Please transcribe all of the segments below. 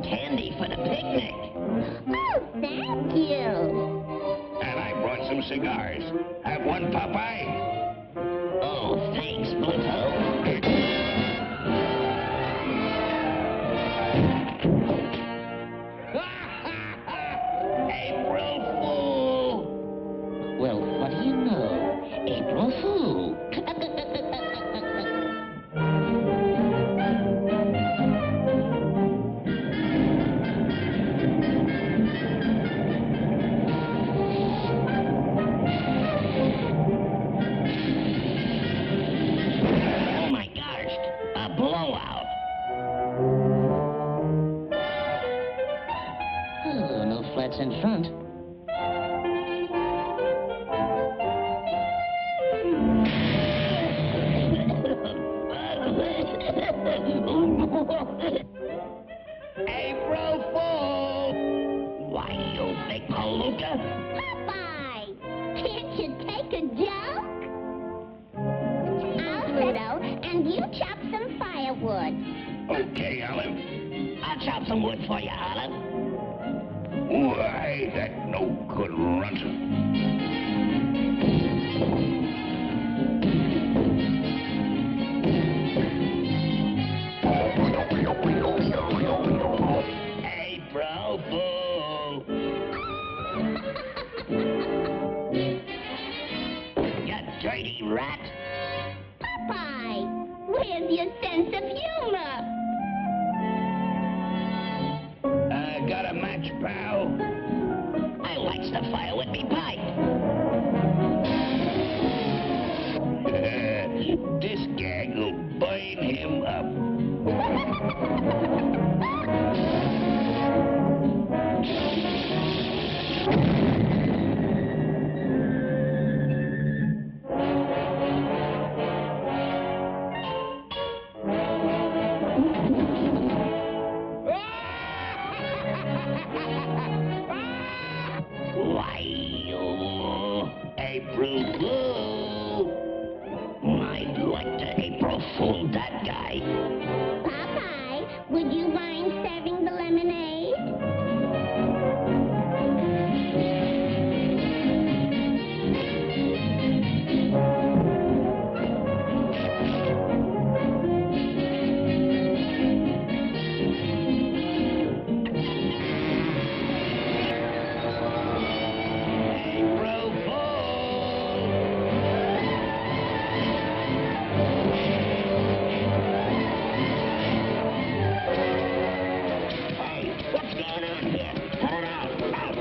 candy for the picnic. Oh, thank you. And I brought some cigars. Have one, Popeye? Oh, thanks, Pluto. April Fool! Well, what do you know? April Fool. Oh my gosh, a blowout. Oh, no flats in front. April Fool! Why, you big palooka. Popeye, can't you take a joke? I'll Pluto, and you chop some firewood. Okay, Olive. I'll chop some wood for you, Olive. Why, that no-good runt. April Fool. You dirty rat. Popeye, where's your sense of humor? Got a match, pal? I lights the fire with me pipe. This gag will burn him up. Why, you April Fool! I'd like to April Fool that guy. Popeye, would you mind serving the lemonade? April Fool! Hey, what's going on here? Cut it out. Out.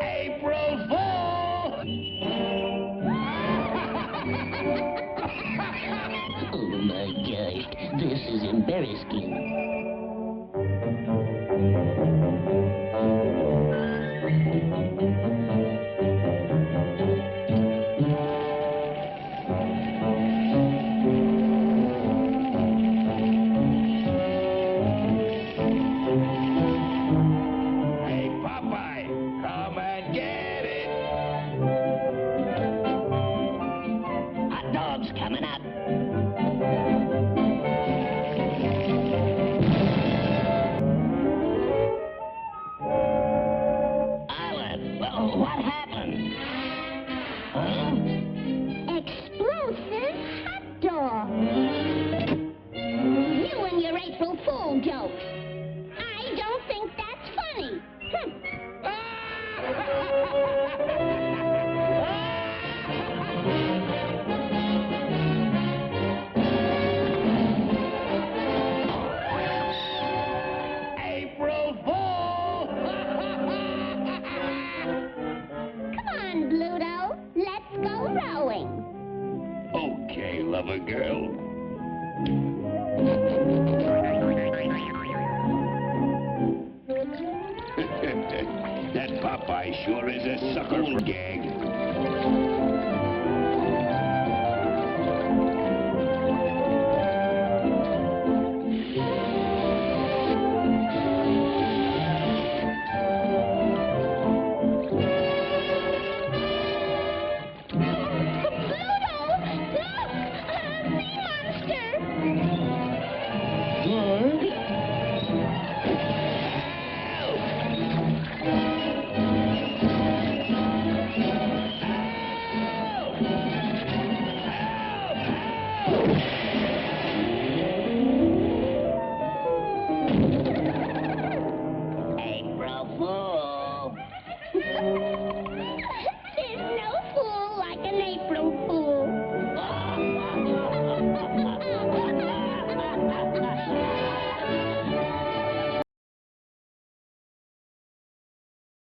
April Fool! Oh my gosh, this is embarrassing. Hey, Popeye, come and get it! Hot dog's coming up. Olive, what happened? Huh? Explosive hot dog. You and your April Fool jokes. I don't think that's funny. April Fool! Come on, Pluto. Let's go rowing. Okay, lover girl. That Popeye sure is a sucker for gag. Pluto! Look! A sea monster! Good Look,